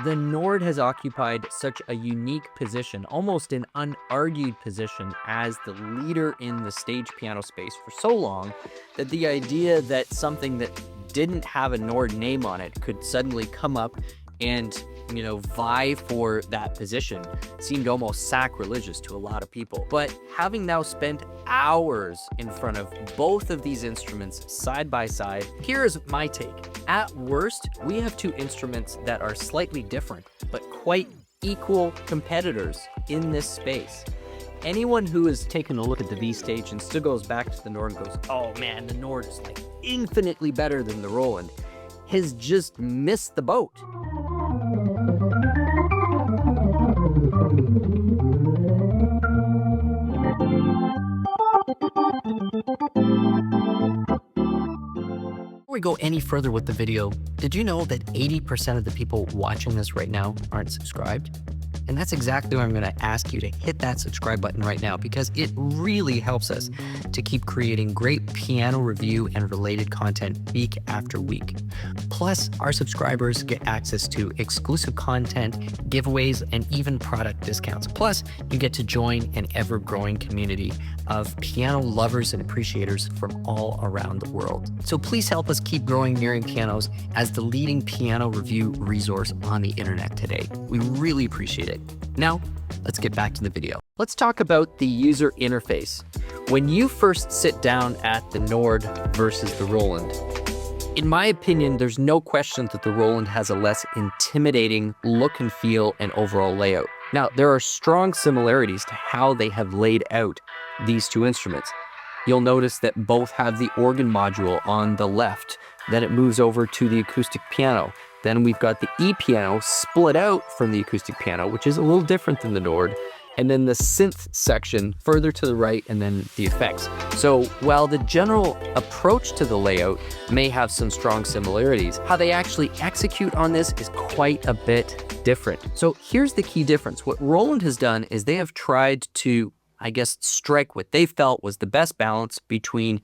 The Nord has occupied such a unique position, almost an unargued position, as the leader in the stage piano space for so long that the idea that something that didn't have a Nord name on it could suddenly come up and, vie for that position seemed almost sacrilegious to a lot of people. But having now spent hours in front of both of these instruments side by side, here is my take. At worst, we have two instruments that are slightly different, but quite equal competitors in this space. Anyone who has taken a look at the V-Stage and still goes back to the Nord and goes, oh man, the Nord is like infinitely better than the Roland, has just missed the boat. Before we go any further with the video, did you know that 80% of the people watching this right now aren't subscribed? And that's exactly why I'm going to ask you to hit that subscribe button right now, because it really helps us to keep creating great piano review and related content week after week. Plus, our subscribers get access to exclusive content, giveaways, and even product discounts. Plus, you get to join an ever-growing community of piano lovers and appreciators from all around the world. So please help us keep growing Merriam Pianos as the leading piano review resource on the internet today. We really appreciate it. Now, let's get back to the video. Let's talk about the user interface. When you first sit down at the Nord versus the Roland, in my opinion, there's no question that the Roland has a less intimidating look and feel and overall layout. Now, there are strong similarities to how they have laid out these two instruments. You'll notice that both have the organ module on the left, then it moves over to the acoustic piano. Then we've got the E-piano split out from the acoustic piano, which is a little different than the Nord, and then the synth section further to the right, and then the effects. So while the general approach to the layout may have some strong similarities, how they actually execute on this is quite a bit different. So here's the key difference. What Roland has done is they have tried to, strike what they felt was the best balance between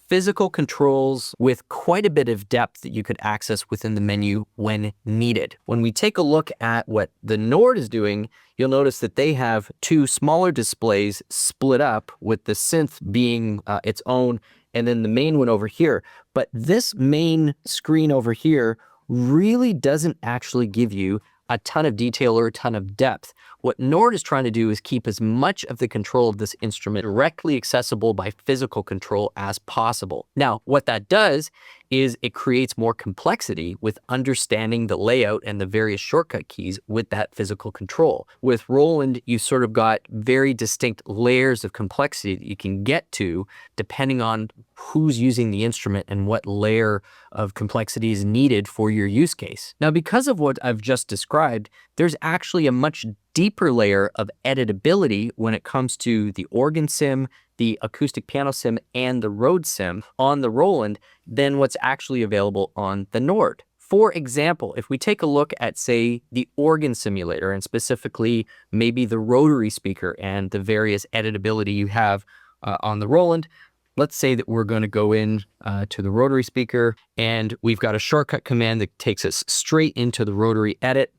physical controls with quite a bit of depth that you could access within the menu when needed. When we take a look at what the Nord is doing, you'll notice that they have two smaller displays split up, with the synth being its own, and then the main one over here. But this main screen over here really doesn't actually give you a ton of detail or a ton of depth. What Nord is trying to do is keep as much of the control of this instrument directly accessible by physical control as possible. Now, what that does is it creates more complexity with understanding the layout and the various shortcut keys with that physical control. With Roland, you sort of got very distinct layers of complexity that you can get to depending on who's using the instrument and what layer of complexity is needed for your use case. Now, because of what I've just described, there's actually a much deeper layer of editability when it comes to the organ sim, the acoustic piano sim, and the Rhodes sim on the Roland than what's actually available on the Nord. For example, if we take a look at, say, the organ simulator, and specifically maybe the rotary speaker and the various editability you have on the Roland, let's say that we're going to go in to the rotary speaker, and we've got a shortcut command that takes us straight into the rotary edit.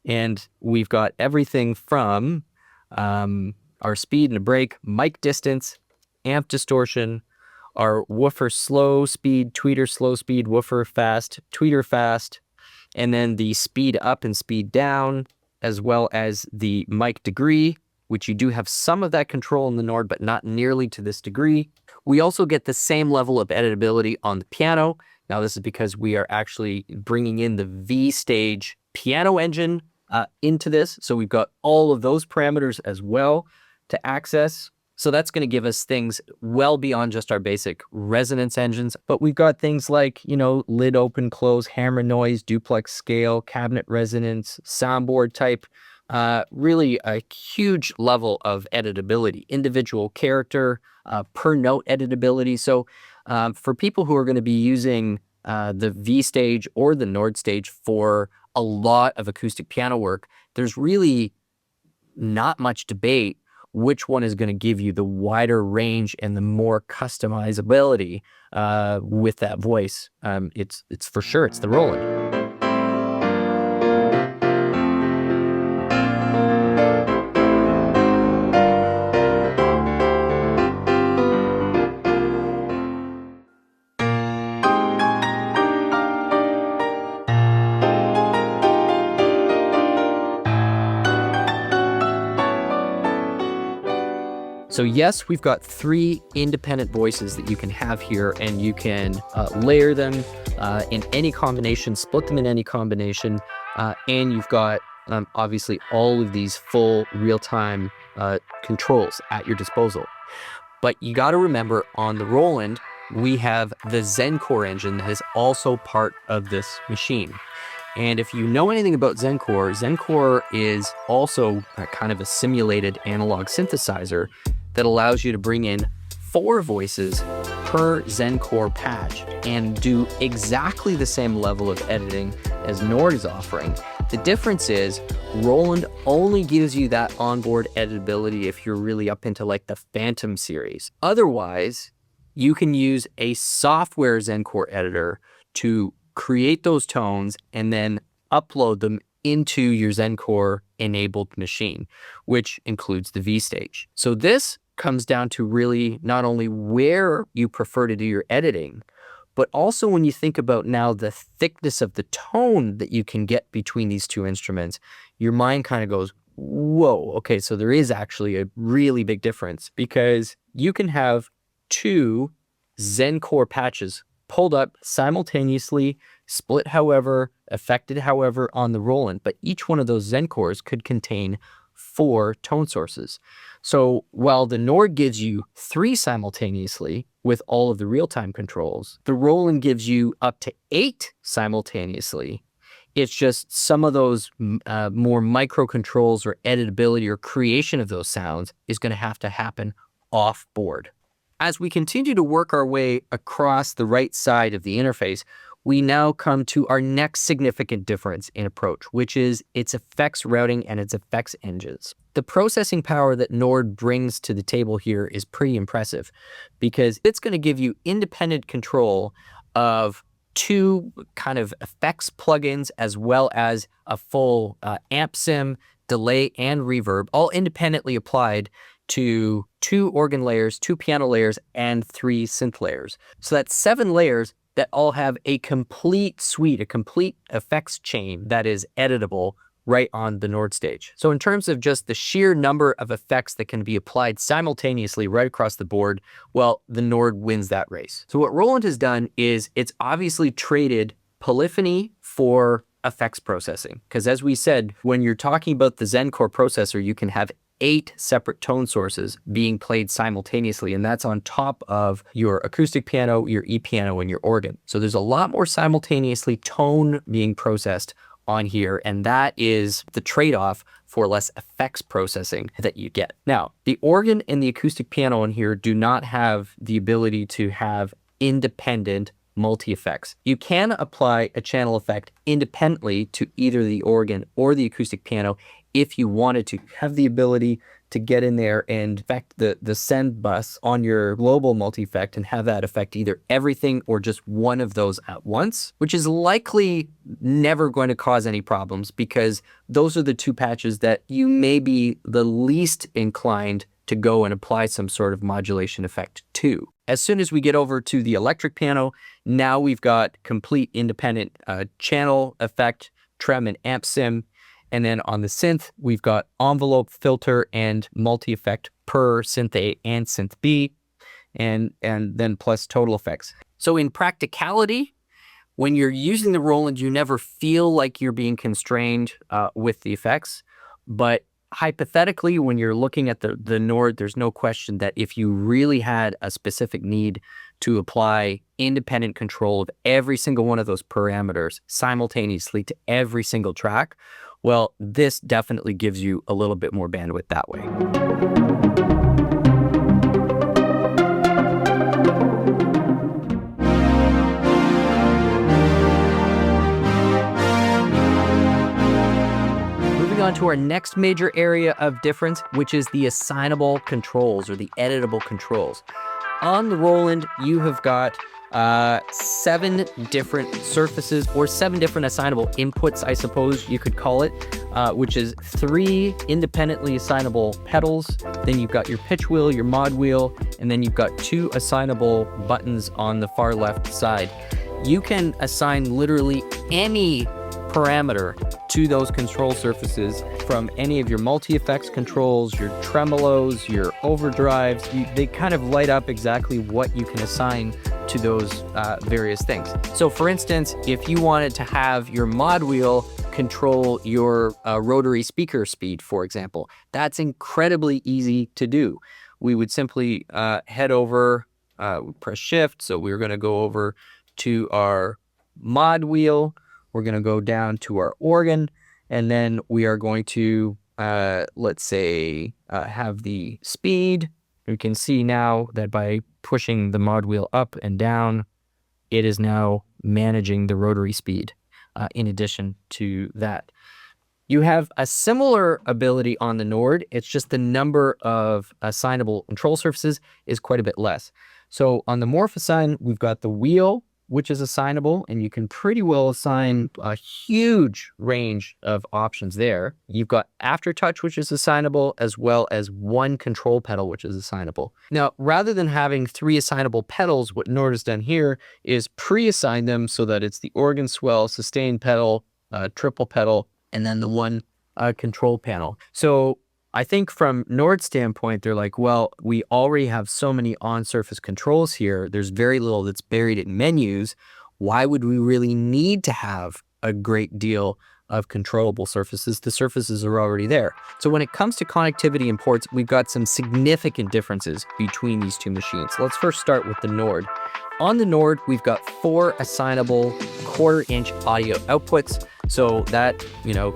And we've got everything from our speed and a break, mic distance, amp distortion, our woofer slow speed, tweeter slow speed, woofer fast, tweeter fast, and then the speed up and speed down, as well as the mic degree, which you do have some of that control in the Nord, but not nearly to this degree. We also get the same level of editability on the piano. Now, this is because we are actually bringing in the V-Stage piano engine into this. So we've got all of those parameters as well to access. So that's going to give us things well beyond just our basic resonance engines. But we've got things like, lid open, close, hammer noise, duplex scale, cabinet resonance, soundboard type, really a huge level of editability, individual character, per note editability. So for people who are going to be using the V-Stage or the Nord stage for a lot of acoustic piano work, there's really not much debate which one is going to give you the wider range and the more customizability with that voice. It's for sure, it's the Roland. So yes, we've got 3 independent voices that you can have here, and you can layer them in any combination, split them in any combination, and you've got obviously all of these full real-time controls at your disposal. But you got to remember, on the Roland, we have the Zen Core engine that is also part of this machine. And if you know anything about Zen Core is also kind of a simulated analog synthesizer that allows you to bring in 4 voices per Zen Core patch and do exactly the same level of editing as Nord is offering. The difference is Roland only gives you that onboard editability if you're really up into like the Phantom series. Otherwise, you can use a software Zen Core editor to create those tones and then upload them into your Zen Core enabled machine, which includes the V-Stage. So this comes down to really not only where you prefer to do your editing, but also when you think about now the thickness of the tone that you can get between these 2 instruments, your mind kind of goes, whoa, okay, so there is actually a really big difference, because you can have 2 Zen Core patches pulled up simultaneously, split however, affected however on the Roland, but each one of those Zen Cores could contain 4 tone sources. So while the Nord gives you 3 simultaneously with all of the real-time controls, the Roland gives you up to 8 simultaneously. It's just some of those more micro controls or editability or creation of those sounds is going to happen off board. As we continue to work our way across the right side of the interface, we now come to our next significant difference in approach, which is its effects routing and its effects engines. The processing power that Nord brings to the table here is pretty impressive, because it's going to give you independent control of 2 kind of effects plugins, as well as a full amp sim, delay, and reverb, all independently applied to 2 organ layers, 2 piano layers, and 3 synth layers. So that's 7 layers that all have a complete suite, a complete effects chain that is editable right on the Nord stage. So in terms of just the sheer number of effects that can be applied simultaneously right across the board, well, the Nord wins that race. So what Roland has done is it's obviously traded polyphony for effects processing. Because as we said, when you're talking about the Zen Core processor, you can have 8 separate tone sources being played simultaneously, and that's on top of your acoustic piano, your e-piano, and your organ. So there's a lot more simultaneously tone being processed on here, and that is the trade-off for less effects processing that you get. Now, the organ and the acoustic piano in here do not have the ability to have independent multi-effects. You can apply a channel effect independently to either the organ or the acoustic piano if you wanted to. Have the ability to get in there and affect the send bus on your global multi-effect and have that affect either everything or just one of those at once, which is likely never going to cause any problems, because those are the 2 patches that you may be the least inclined to go and apply some sort of modulation effect to. As soon as we get over to the electric piano, now we've got complete independent channel effect, trem, and amp sim. And then on the synth, we've got envelope, filter, and multi-effect per synth A and synth B, and then plus total effects. So in practicality, when you're using the Roland, you never feel like you're being constrained with the effects. But hypothetically, when you're looking at the Nord, there's no question that if you really had a specific need to apply independent control of every single one of those parameters simultaneously to every single track, well, this definitely gives you a little bit more bandwidth that way. Moving on to our next major area of difference, which is the assignable controls or the editable controls. On the Roland, you have got 7 different surfaces, or 7 different assignable inputs, I suppose you could call it, which is 3 independently assignable pedals. Then you've got your pitch wheel, your mod wheel, and then you've got 2 assignable buttons on the far left side. You can assign literally any parameter to those control surfaces from any of your multi-effects controls, your tremolos, your overdrives. They kind of light up exactly what you can assign to those various things. So for instance, if you wanted to have your mod wheel control your rotary speaker speed, for example, that's incredibly easy to do. We would simply head over, press shift. So we're going to go over to our mod wheel. We're going to go down to our organ, and then we are going to, let's say, have the speed. You can see now that by pushing the mod wheel up and down, it is now managing the rotary speed. In addition to that, you have a similar ability on the Nord. It's just the number of assignable control surfaces is quite a bit less. So on the Morph Assign, we've got the wheel, which is assignable, and you can pretty well assign a huge range of options there. You've got Aftertouch, which is assignable, as well as one control pedal, which is assignable. Now, rather than having 3 assignable pedals, what Nord has done here is pre-assign them so that it's the organ swell, sustain pedal, triple pedal, and then the one control panel. So I think from Nord's standpoint, they're like, well, we already have so many on-surface controls here. There's very little that's buried in menus. Why would we really need to have a great deal of controllable surfaces? The surfaces are already there. So when it comes to connectivity and ports, we've got some significant differences between these two machines. Let's first start with the Nord. On the Nord, we've got 4 assignable 1/4-inch audio outputs. So that,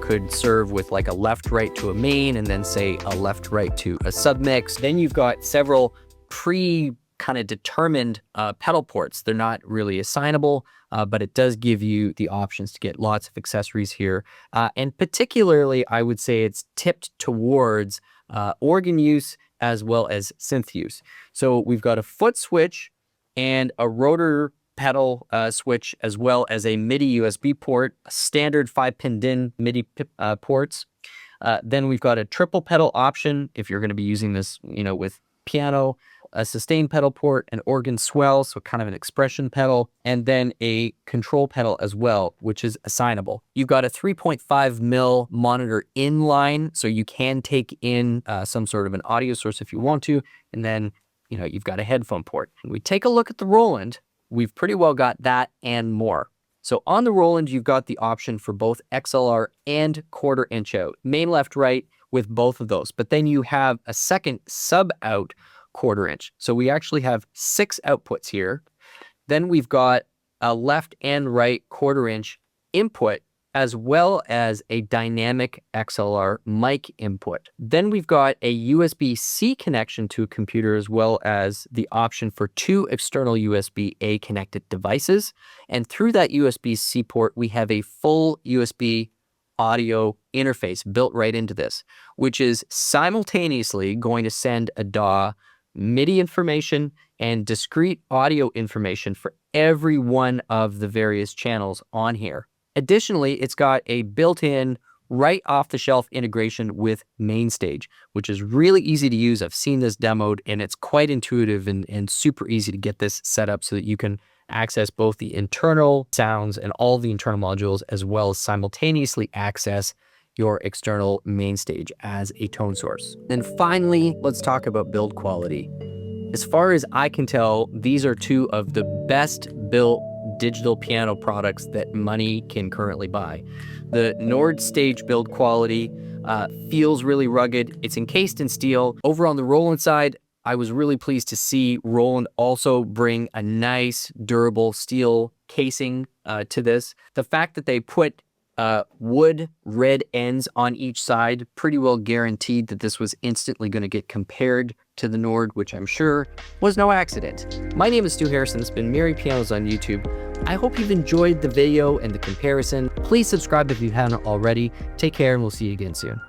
could serve with like a left-right to a main, and then say a left-right to a submix. Then you've got several kind of determined pedal ports. They're not really assignable, but it does give you the options to get lots of accessories here. And particularly, I would say it's tipped towards organ use as well as synth use. So we've got a foot switch and a rotor pedal switch, as well as a MIDI USB port, standard 5-pin DIN MIDI ports. Then we've got a triple pedal option if you're going to be using this, with piano, a sustain pedal port, an organ swell, so kind of an expression pedal, and then a control pedal as well, which is assignable. You've got a 3.5 mil monitor inline, so you can take in some sort of an audio source if you want to, and then you've got a headphone port. When we take a look at the Roland, we've pretty well got that and more. So on the Roland, you've got the option for both XLR and 1/4-inch out, main left, right with both of those. But then you have a second sub-out 1/4-inch. So we actually have 6 outputs here. Then we've got a left and right 1/4-inch input, as well as a dynamic XLR mic input. Then we've got a USB-C connection to a computer, as well as the option for 2 external USB-A connected devices. And through that USB-C port, we have a full USB audio interface built right into this, which is simultaneously going to send a DAW, MIDI information, and discrete audio information for every one of the various channels on here. Additionally, it's got a built-in, right off-the-shelf integration with MainStage, which is really easy to use. I've seen this demoed, and it's quite intuitive and super easy to get this set up so that you can access both the internal sounds and all the internal modules, as well as simultaneously access your external MainStage as a tone source. And finally, let's talk about build quality. As far as I can tell, these are 2 of the best built digital piano products that money can currently buy. The Nord Stage build quality feels really rugged. It's encased in steel. Over on the Roland side, I was really pleased to see Roland also bring a nice, durable steel casing to this. The fact that they put wood red ends on each side pretty well guaranteed that this was instantly going to get compared to the Nord, which I'm sure was no accident. My name is Stu Harrison. It's been Merry Pianos on YouTube. I hope you've enjoyed the video and the comparison. Please subscribe if you haven't already. Take care, and we'll see you again soon.